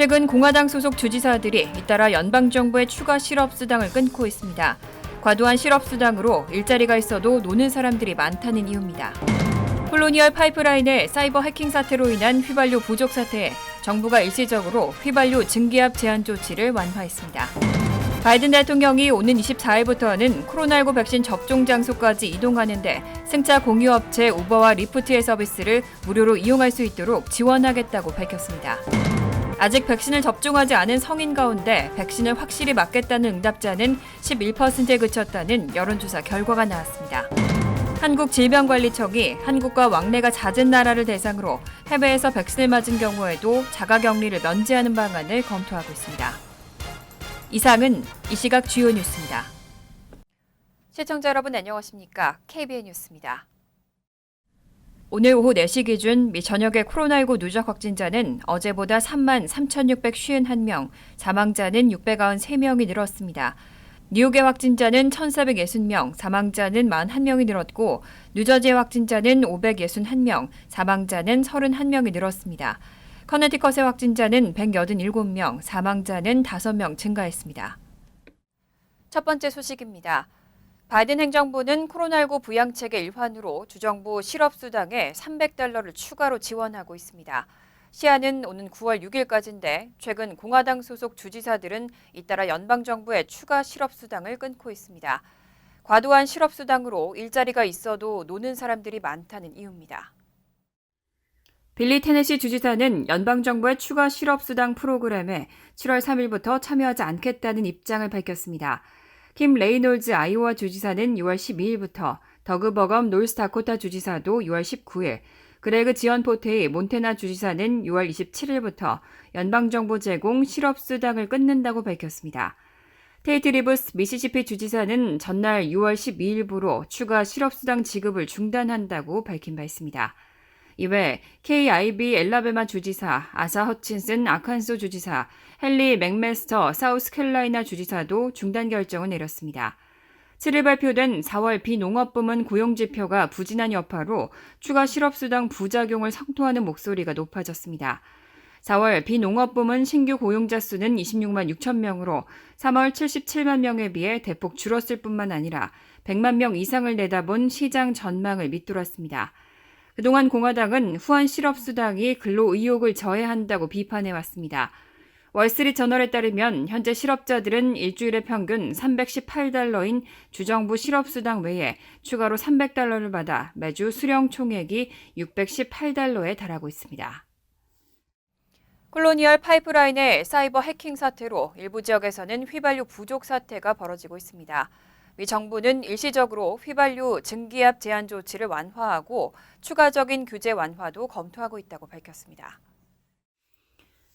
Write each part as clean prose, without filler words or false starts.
최근 공화당 소속 주지사들이 잇따라 연방정부의 추가 실업수당을 끊고 있습니다. 과도한 실업수당으로 일자리가 있어도 노는 사람들이 많다는 이유입니다. 콜로니얼 파이프라인의 사이버 해킹 사태로 인한 휘발유 부족 사태에 정부가 일시적으로 휘발유 증기압 제한 조치를 완화했습니다. 바이든 대통령이 오는 24일부터는 코로나19 백신 접종 장소까지 이동하는데 승차 공유업체 우버와 리프트의 서비스를 무료로 이용할 수 있도록 지원하겠다고 밝혔습니다. 아직 백신을 접종하지 않은 성인 가운데 백신을 확실히 맞겠다는 응답자는 11%에 그쳤다는 여론조사 결과가 나왔습니다. 한국질병관리청이 한국과 왕래가 잦은 나라를 대상으로 해외에서 백신을 맞은 경우에도 자가격리를 면제하는 방안을 검토하고 있습니다. 이상은 이 시각 주요 뉴스입니다. 시청자 여러분 안녕하십니까? KBN 뉴스입니다. 오늘 오후 4시 기준 미 전역의 코로나19 누적 확진자는 어제보다 33,651명, 사망자는 693명이 늘었습니다. 뉴욕의 확진자는 1,460명, 사망자는 41명이 늘었고 뉴저지의 확진자는 561명, 사망자는 31명이 늘었습니다. 커네티컷의 확진자는 187명, 사망자는 5명 증가했습니다. 첫 번째 소식입니다. 바이든 행정부는 코로나19 부양책의 일환으로 주정부 실업수당에 $300를 추가로 지원하고 있습니다. 시한은 오는 9월 6일까지인데 최근 공화당 소속 주지사들은 잇따라 연방정부의 추가 실업수당을 끊고 있습니다. 과도한 실업수당으로 일자리가 있어도 노는 사람들이 많다는 이유입니다. 빌리 테네시 주지사는 연방정부의 추가 실업수당 프로그램에 7월 3일부터 참여하지 않겠다는 입장을 밝혔습니다. 킴 레이놀즈 아이오와 주지사는 6월 12일부터, 더그 버검 노스다코타 주지사도 6월 19일, 그레그 지언 포테이 몬테나 주지사는 6월 27일부터 연방정부 제공 실업수당을 끊는다고 밝혔습니다. 테이트 리브스 미시시피 주지사는 전날 6월 12일부로 추가 실업수당 지급을 중단한다고 밝힌 바 있습니다. 이외 KIB 엘라베마 주지사, 아사 허친슨 아칸소 주지사, 헨리 맥메스터 사우스캐롤라이나 주지사도 중단 결정을 내렸습니다. 7일 발표된 4월 비농업부문 고용지표가 부진한 여파로 추가 실업수당 부작용을 성토하는 목소리가 높아졌습니다. 4월 비농업부문 신규 고용자 수는 26만 6천 명으로 3월 77만 명에 비해 대폭 줄었을 뿐만 아니라 100만 명 이상을 내다본 시장 전망을 밑돌았습니다. 그동안 공화당은 후한 실업수당이 근로의욕을 저해한다고 비판해왔습니다. 월스트리트저널에 따르면 현재 실업자들은 일주일에 평균 $318인 주정부 실업수당 외에 추가로 $300를 받아 매주 수령 총액이 $618에 달하고 있습니다. 콜로니얼 파이프라인의 사이버 해킹 사태로 일부 지역에서는 휘발유 부족 사태가 벌어지고 있습니다. 미 정부는 일시적으로 휘발유 증기압 제한 조치를 완화하고 추가적인 규제 완화도 검토하고 있다고 밝혔습니다.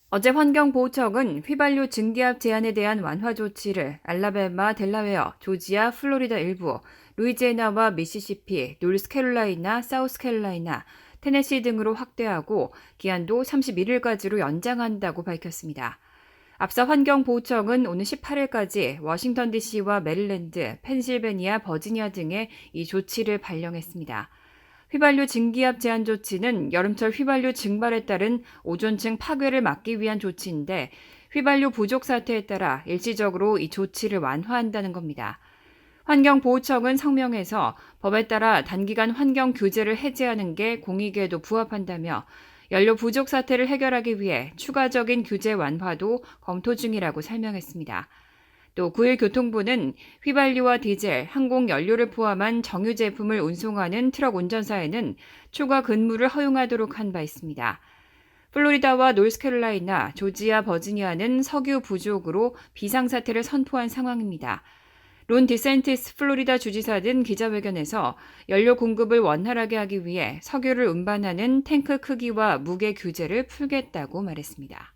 어제 환경보호청은 휘발유 증기압 제한에 대한 완화 조치를 알라바마, 델라웨어, 조지아, 플로리다 일부, 루이지애나와 미시시피, 노스캐롤라이나, 사우스캐롤라이나, 테네시 등으로 확대하고 기한도 31일까지로 연장한다고 밝혔습니다. 앞서 환경보호청은 오는 18일까지 워싱턴 DC와 메릴랜드, 펜실베니아, 버지니아 등에 이 조치를 발령했습니다. 휘발유 증기압 제한 조치는 여름철 휘발유 증발에 따른 오존층 파괴를 막기 위한 조치인데 휘발유 부족 사태에 따라 일시적으로 이 조치를 완화한다는 겁니다. 환경보호청은 성명에서 법에 따라 단기간 환경 규제를 해제하는 게 공익에도 부합한다며 연료 부족 사태를 해결하기 위해 추가적인 규제 완화도 검토 중이라고 설명했습니다. 또 9일 교통부는 휘발유와 디젤, 항공 연료를 포함한 정유 제품을 운송하는 트럭 운전사에는 초과 근무를 허용하도록 한 바 있습니다. 플로리다와 노스캐롤라이나, 조지아, 버지니아는 석유 부족으로 비상사태를 선포한 상황입니다. 론 디센티스 플로리다 주지사는 기자회견에서 연료 공급을 원활하게 하기 위해 석유를 운반하는 탱크 크기와 무게 규제를 풀겠다고 말했습니다.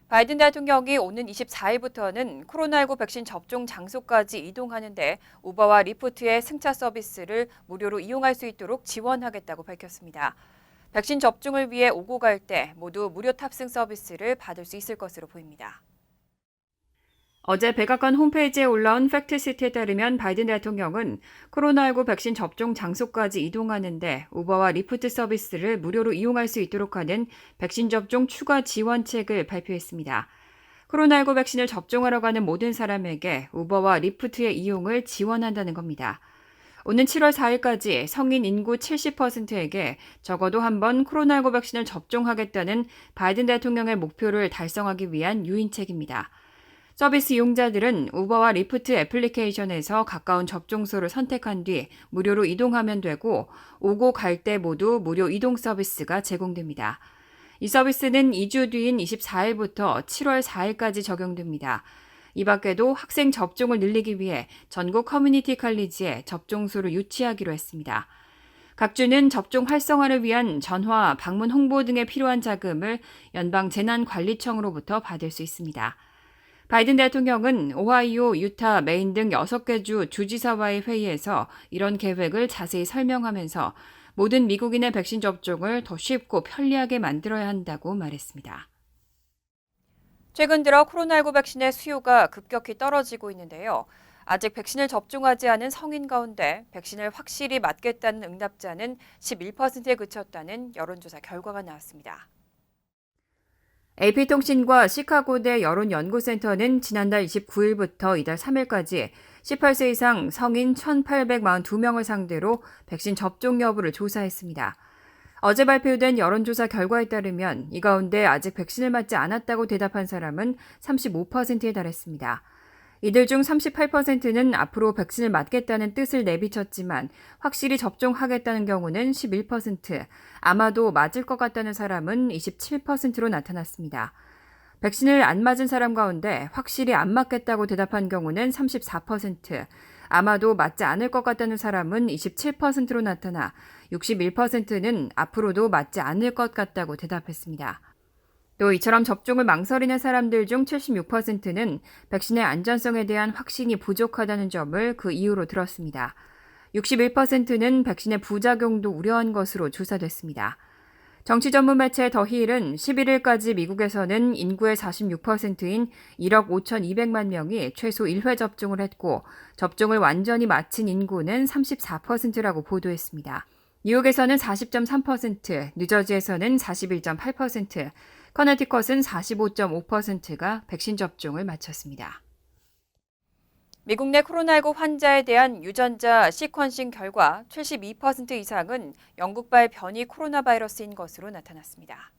바이든 대통령이 오는 24일부터는 코로나19 백신 접종 장소까지 이동하는데 우버와 리프트의 승차 서비스를 무료로 이용할 수 있도록 지원하겠다고 밝혔습니다. 백신 접종을 위해 오고 갈 때 모두 무료 탑승 서비스를 받을 수 있을 것으로 보입니다. 어제 백악관 홈페이지에 올라온 팩트시트에 따르면 바이든 대통령은 코로나19 백신 접종 장소까지 이동하는데 우버와 리프트 서비스를 무료로 이용할 수 있도록 하는 백신 접종 추가 지원책을 발표했습니다. 코로나19 백신을 접종하러 가는 모든 사람에게 우버와 리프트의 이용을 지원한다는 겁니다. 오는 7월 4일까지 성인 인구 70%에게 적어도 한 번 코로나19 백신을 접종하겠다는 바이든 대통령의 목표를 달성하기 위한 유인책입니다. 서비스 이용자들은 우버와 리프트 애플리케이션에서 가까운 접종소를 선택한 뒤 무료로 이동하면 되고 오고 갈 때 모두 무료 이동 서비스가 제공됩니다. 이 서비스는 2주 뒤인 24일부터 7월 4일까지 적용됩니다. 이 밖에도 학생 접종을 늘리기 위해 전국 커뮤니티 칼리지에 접종소를 유치하기로 했습니다. 각 주는 접종 활성화를 위한 전화, 방문 홍보 등에 필요한 자금을 연방재난관리청으로부터 받을 수 있습니다. 바이든 대통령은 오하이오, 유타, 메인 등 6개 주 주지사와의 회의에서 이런 계획을 자세히 설명하면서 모든 미국인의 백신 접종을 더 쉽고 편리하게 만들어야 한다고 말했습니다. 최근 들어 코로나19 백신의 수요가 급격히 떨어지고 있는데요. 아직 백신을 접종하지 않은 성인 가운데 백신을 확실히 맞겠다는 응답자는 11%에 그쳤다는 여론조사 결과가 나왔습니다. AP통신과 시카고대 여론연구센터는 지난달 29일부터 이달 3일까지 18세 이상 성인 1,842명을 상대로 백신 접종 여부를 조사했습니다. 어제 발표된 여론조사 결과에 따르면 이 가운데 아직 백신을 맞지 않았다고 대답한 사람은 35%에 달했습니다. 이들 중 38%는 앞으로 백신을 맞겠다는 뜻을 내비쳤지만 확실히 접종하겠다는 경우는 11%, 아마도 맞을 것 같다는 사람은 27%로 나타났습니다. 백신을 안 맞은 사람 가운데 확실히 안 맞겠다고 대답한 경우는 34%, 아마도 맞지 않을 것 같다는 사람은 27%로 나타나 61%는 앞으로도 맞지 않을 것 같다고 대답했습니다. 또 이처럼 접종을 망설이는 사람들 중 76%는 백신의 안전성에 대한 확신이 부족하다는 점을 그 이유로 들었습니다. 61%는 백신의 부작용도 우려한 것으로 조사됐습니다. 정치 전문 매체 더힐은 11일까지 미국에서는 인구의 46%인 1억 5,200만 명이 최소 1회 접종을 했고 접종을 완전히 마친 인구는 34%라고 보도했습니다. 뉴욕에서는 40.3%, 뉴저지에서는 41.8%, 커네티컷은 45.5%가 백신 접종을 마쳤습니다. 미국 내 코로나19 환자에 대한 유전자 시퀀싱 결과 72% 이상은 영국발 변이 코로나 바이러스인 것으로 나타났습니다.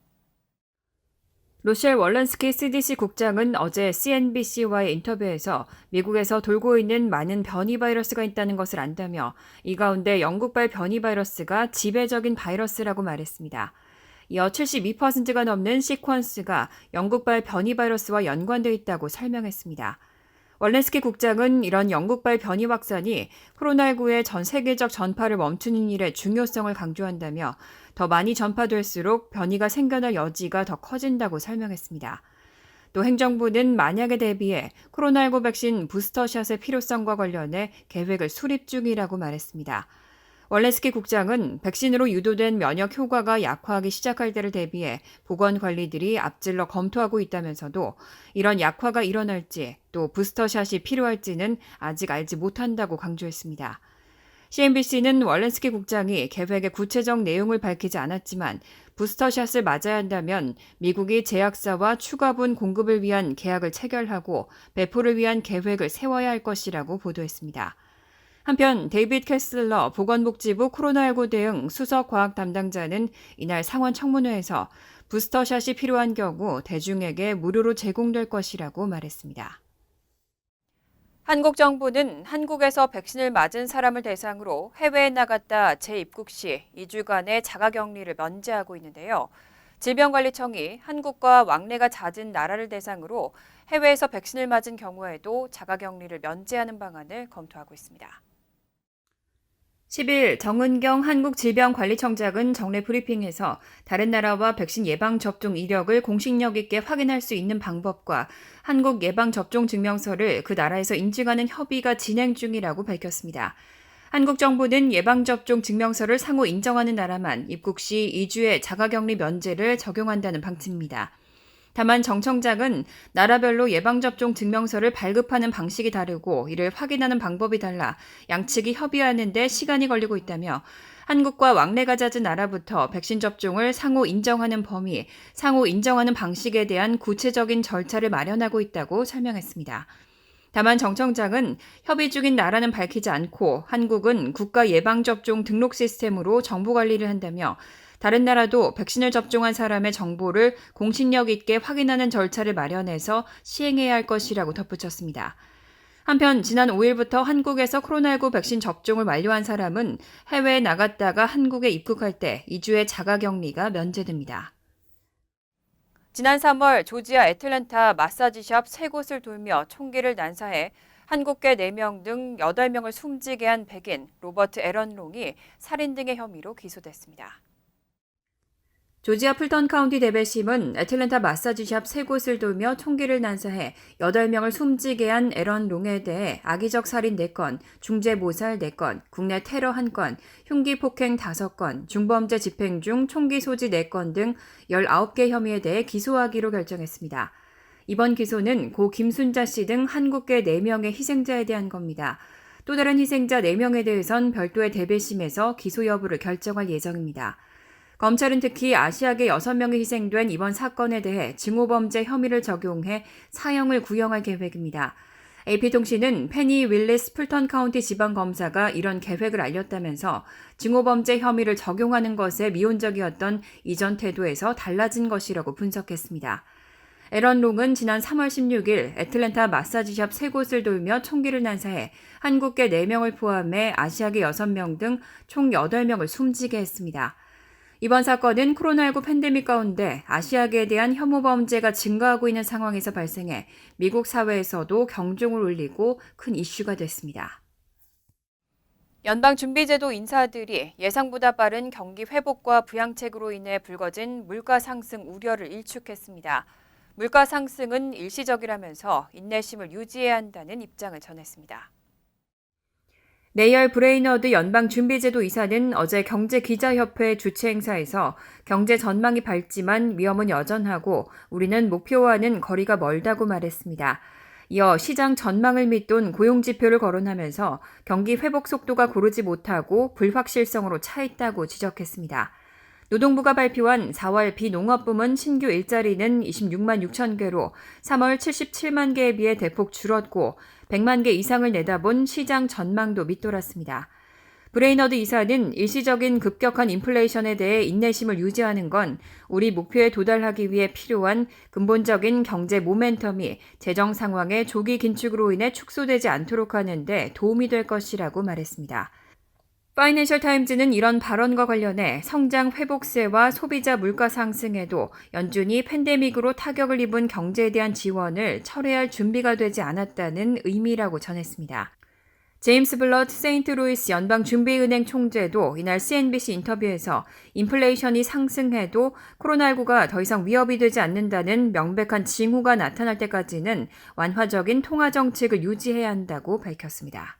로셸 월런스키 CDC 국장은 어제 CNBC와의 인터뷰에서 미국에서 돌고 있는 많은 변이 바이러스가 있다는 것을 안다며 이 가운데 영국발 변이 바이러스가 지배적인 바이러스라고 말했습니다. 이어 72%가 넘는 시퀀스가 영국발 변이 바이러스와 연관되어 있다고 설명했습니다. 월렌스키 국장은 이런 영국발 변이 확산이 코로나19의 전 세계적 전파를 멈추는 일의 중요성을 강조한다며 더 많이 전파될수록 변이가 생겨날 여지가 더 커진다고 설명했습니다. 또 행정부는 만약에 대비해 코로나19 백신 부스터샷의 필요성과 관련해 계획을 수립 중이라고 말했습니다. 월렌스키 국장은 백신으로 유도된 면역 효과가 약화하기 시작할 때를 대비해 보건관리들이 앞질러 검토하고 있다면서도 이런 약화가 일어날지 또 부스터샷이 필요할지는 아직 알지 못한다고 강조했습니다. CNBC는 월렌스키 국장이 계획의 구체적 내용을 밝히지 않았지만 부스터샷을 맞아야 한다면 미국이 제약사와 추가분 공급을 위한 계약을 체결하고 배포를 위한 계획을 세워야 할 것이라고 보도했습니다. 한편 데이빗 캐슬러 보건복지부 코로나19 대응 수석과학 담당자는 이날 상원 청문회에서 부스터샷이 필요한 경우 대중에게 무료로 제공될 것이라고 말했습니다. 한국 정부는 한국에서 백신을 맞은 사람을 대상으로 해외에 나갔다 재입국 시 2주간의 자가격리를 면제하고 있는데요. 질병관리청이 한국과 왕래가 잦은 나라를 대상으로 해외에서 백신을 맞은 경우에도 자가격리를 면제하는 방안을 검토하고 있습니다. 10일 정은경 한국질병관리청장은 정례 브리핑에서 다른 나라와 백신 예방접종 이력을 공식력 있게 확인할 수 있는 방법과 한국 예방접종증명서를 그 나라에서 인증하는 협의가 진행 중이라고 밝혔습니다. 한국 정부는 예방접종증명서를 상호 인정하는 나라만 입국 시 2주의 자가격리 면제를 적용한다는 방침입니다. 다만 정 청장은 나라별로 예방접종 증명서를 발급하는 방식이 다르고 이를 확인하는 방법이 달라 양측이 협의하는 데 시간이 걸리고 있다며 한국과 왕래가 잦은 나라부터 백신 접종을 상호 인정하는 범위, 상호 인정하는 방식에 대한 구체적인 절차를 마련하고 있다고 설명했습니다. 다만 정 청장은 협의 중인 나라는 밝히지 않고 한국은 국가예방접종 등록 시스템으로 정보 관리를 한다며 다른 나라도 백신을 접종한 사람의 정보를 공신력 있게 확인하는 절차를 마련해서 시행해야 할 것이라고 덧붙였습니다. 한편 지난 5일부터 한국에서 코로나19 백신 접종을 완료한 사람은 해외에 나갔다가 한국에 입국할 때 2주의 자가격리가 면제됩니다. 지난 3월 조지아 애틀랜타 마사지샵 3곳을 돌며 총기를 난사해 한국계 4명 등 8명을 숨지게 한 백인 로버트 에런 롱이 살인 등의 혐의로 기소됐습니다. 조지아 풀턴 카운티 대배심은 애틀랜타 마사지샵 3곳을 돌며 총기를 난사해 8명을 숨지게 한 에런 롱에 대해 악의적 살인 4건, 중재모살 4건, 국내 테러 1건, 흉기 폭행 5건, 중범죄 집행 중 총기 소지 4건 등 19개 혐의에 대해 기소하기로 결정했습니다. 이번 기소는 고 김순자 씨 등 한국계 4명의 희생자에 대한 겁니다. 또 다른 희생자 4명에 대해선 별도의 대배심에서 기소 여부를 결정할 예정입니다. 검찰은 특히 아시아계 6명이 희생된 이번 사건에 대해 증오범죄 혐의를 적용해 사형을 구형할 계획입니다. AP통신은 페니 윌리스 풀턴 카운티 지방검사가 이런 계획을 알렸다면서 증오범죄 혐의를 적용하는 것에 미온적이었던 이전 태도에서 달라진 것이라고 분석했습니다. 에런 롱은 지난 3월 16일 애틀랜타 마사지샵 3곳을 돌며 총기를 난사해 한국계 4명을 포함해 아시아계 6명 등 총 8명을 숨지게 했습니다. 이번 사건은 코로나19 팬데믹 가운데 아시아계에 대한 혐오 범죄가 증가하고 있는 상황에서 발생해 미국 사회에서도 경종을 울리고 큰 이슈가 됐습니다. 연방준비제도 인사들이 예상보다 빠른 경기 회복과 부양책으로 인해 불거진 물가 상승 우려를 일축했습니다. 물가 상승은 일시적이라면서 인내심을 유지해야 한다는 입장을 전했습니다. 네이얼 브레이너드 연방준비제도 이사는 어제 경제기자협회 주최 행사에서 경제 전망이 밝지만 위험은 여전하고 우리는 목표와는 거리가 멀다고 말했습니다. 이어 시장 전망을 밑돈 고용지표를 거론하면서 경기 회복 속도가 고르지 못하고 불확실성으로 차 있다고 지적했습니다. 노동부가 발표한 4월 비농업부문 신규 일자리는 26만 6천 개로 3월 77만 개에 비해 대폭 줄었고 100만 개 이상을 내다본 시장 전망도 밑돌았습니다. 브레이너드 이사는 일시적인 급격한 인플레이션에 대해 인내심을 유지하는 건 우리 목표에 도달하기 위해 필요한 근본적인 경제 모멘텀이 재정 상황의 조기 긴축으로 인해 축소되지 않도록 하는 데 도움이 될 것이라고 말했습니다. 파이낸셜 타임즈는 이런 발언과 관련해 성장 회복세와 소비자 물가 상승에도 연준이 팬데믹으로 타격을 입은 경제에 대한 지원을 철회할 준비가 되지 않았다는 의미라고 전했습니다. 제임스 블러드 세인트루이스 연방준비은행 총재도 이날 CNBC 인터뷰에서 인플레이션이 상승해도 코로나19가 더 이상 위협이 되지 않는다는 명백한 징후가 나타날 때까지는 완화적인 통화 정책을 유지해야 한다고 밝혔습니다.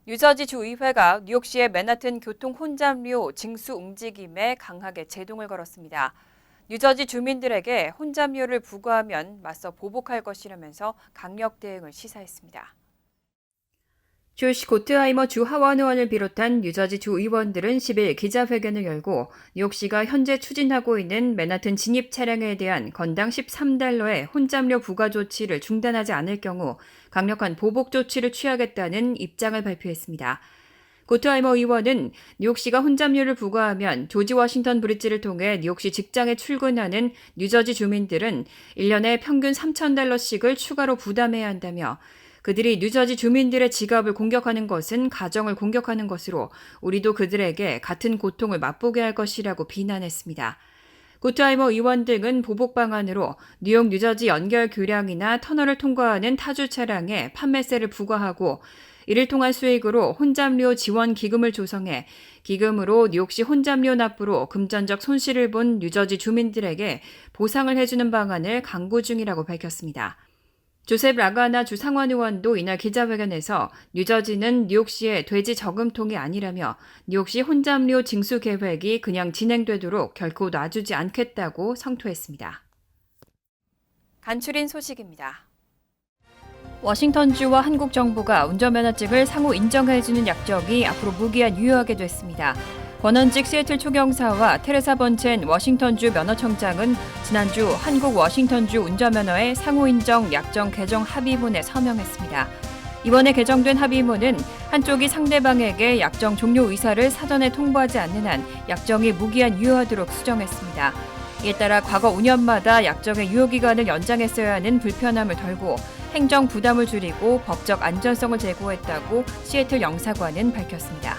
뉴저지 주의회가 뉴욕시의 맨하튼 교통 혼잡료 징수 움직임에 강하게 제동을 걸었습니다. 뉴저지 주민들에게 혼잡료를 부과하면 맞서 보복할 것이라면서 강력 대응을 시사했습니다. 조시 고트하이머 주 하원 의원을 비롯한 뉴저지 주 의원들은 10일 기자회견을 열고 뉴욕시가 현재 추진하고 있는 맨하튼 진입 차량에 대한 건당 $13의 혼잡료 부과 조치를 중단하지 않을 경우 강력한 보복 조치를 취하겠다는 입장을 발표했습니다. 고트하이머 의원은 뉴욕시가 혼잡료를 부과하면 조지 워싱턴 브리지를 통해 뉴욕시 직장에 출근하는 뉴저지 주민들은 1년에 평균 $3,000씩을 추가로 부담해야 한다며 그들이 뉴저지 주민들의 지갑을 공격하는 것은 가정을 공격하는 것으로 우리도 그들에게 같은 고통을 맛보게 할 것이라고 비난했습니다. 고트하이머 의원 등은 보복 방안으로 뉴욕 뉴저지 연결 교량이나 터널을 통과하는 타주 차량에 판매세를 부과하고 이를 통한 수익으로 혼잡료 지원 기금을 조성해 기금으로 뉴욕시 혼잡료 납부로 금전적 손실을 본 뉴저지 주민들에게 보상을 해주는 방안을 강구 중이라고 밝혔습니다. 조셉 라가나 주 상원 의원도 이날 기자회견에서 뉴저지는 뉴욕시의 돼지 저금통이 아니라며 뉴욕시 혼잡료 징수 계획이 그냥 진행되도록 결코 놔주지 않겠다고 성토했습니다. 간추린 소식입니다. 워싱턴주와 한국 정부가 운전면허증을 상호 인정해주는 약정이 앞으로 무기한 유효하게 됐습니다. 권원직 시애틀 초경사와 테레사 번첸 워싱턴주 면허청장은 지난주 한국 워싱턴주 운전면허의 상호 인정 약정 개정 합의문에 서명했습니다. 이번에 개정된 합의문은 한쪽이 상대방에게 약정 종료 의사를 사전에 통보하지 않는 한 약정이 무기한 유효하도록 수정했습니다. 이에 따라 과거 5년마다 약정의 유효기간을 연장했어야 하는 불편함을 덜고 행정 부담을 줄이고 법적 안전성을 제고했다고 시애틀 영사관은 밝혔습니다.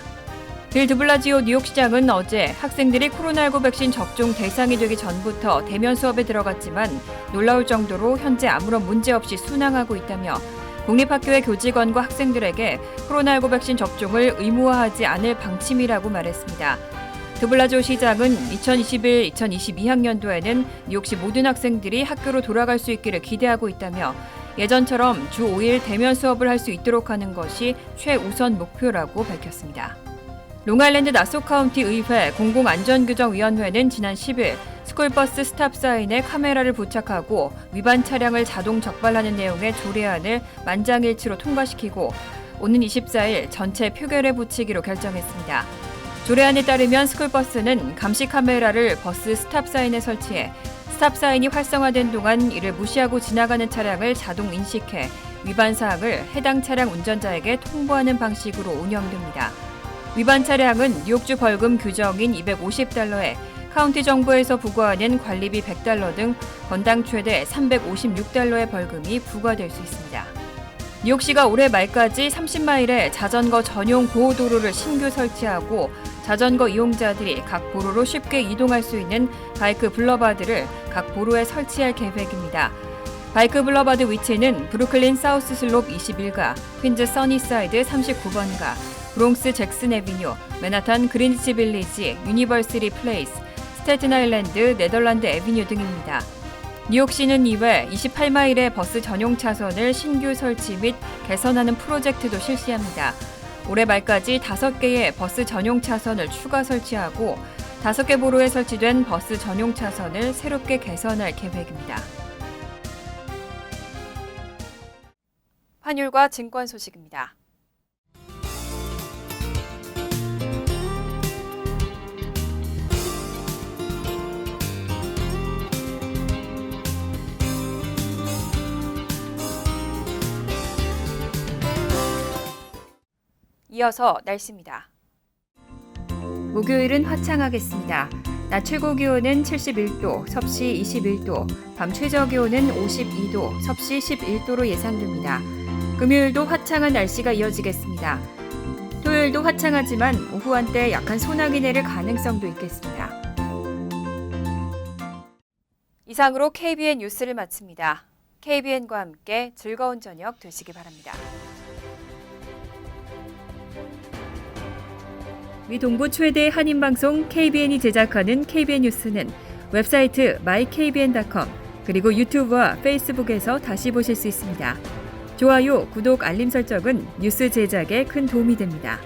빌 드블라지오 뉴욕시장은 어제 학생들이 코로나19 백신 접종 대상이 되기 전부터 대면 수업에 들어갔지만 놀라울 정도로 현재 아무런 문제 없이 순항하고 있다며 공립학교의 교직원과 학생들에게 코로나19 백신 접종을 의무화하지 않을 방침이라고 말했습니다. 드블라지오 시장은 2021-2022학년도에는 뉴욕시 모든 학생들이 학교로 돌아갈 수 있기를 기대하고 있다며 예전처럼 주 5일 대면 수업을 할 수 있도록 하는 것이 최우선 목표라고 밝혔습니다. 롱아일랜드 나소 카운티 의회 공공안전규정위원회는 지난 10일 스쿨버스 스탑 사인에 카메라를 부착하고 위반 차량을 자동 적발하는 내용의 조례안을 만장일치로 통과시키고 오는 24일 전체 표결에 붙이기로 결정했습니다. 조례안에 따르면 스쿨버스는 감시 카메라를 버스 스탑 사인에 설치해 스탑 사인이 활성화된 동안 이를 무시하고 지나가는 차량을 자동 인식해 위반 사항을 해당 차량 운전자에게 통보하는 방식으로 운영됩니다. 위반 차량은 뉴욕주 벌금 규정인 $250에 카운티 정부에서 부과하는 관리비 $100 등 건당 최대 $356의 벌금이 부과될 수 있습니다. 뉴욕시가 올해 말까지 30마일의 자전거 전용 보호도로를 신규 설치하고 자전거 이용자들이 각 보로로 쉽게 이동할 수 있는 바이크 블러바드를 각 보로에 설치할 계획입니다. 바이크 블러바드 위치는 브루클린 사우스 슬롭 21가, 퀸즈 써니사이드 39번가, 브롱스 잭슨 애비뉴, 맨하탄 그린치 빌리지, 유니버시티 플레이스, 스태튼 아일랜드 네덜란드 애비뉴 등입니다. 뉴욕시는 이외 28마일의 버스 전용 차선을 신규 설치 및 개선하는 프로젝트도 실시합니다. 올해 말까지 5개의 버스 전용 차선을 추가 설치하고 5개 보로에 설치된 버스 전용 차선을 새롭게 개선할 계획입니다. 환율과 증권 소식입니다. 이어서 날씨입니다. 목요일은 화창하겠습니다. 낮 최고 기온은 71도, 섭씨 21도, 밤 최저 기온은 52도, 섭씨 11도로 예상됩니다. 금요일도 화창한 날씨가 이어지겠습니다. 토요일도 화창하지만 오후 한때 약한 소나기 내릴 가능성도 있겠습니다. 이상으로 KBN 뉴스를 마칩니다. KBN과 함께 즐거운 저녁 되시기 바랍니다. 미 동부 최대 한인방송 KBN이 제작하는 KBN 뉴스는 웹사이트 mykbn.com 그리고 유튜브와 페이스북에서 다시 보실 수 있습니다. 좋아요, 구독, 알림 설정은 뉴스 제작에 큰 도움이 됩니다.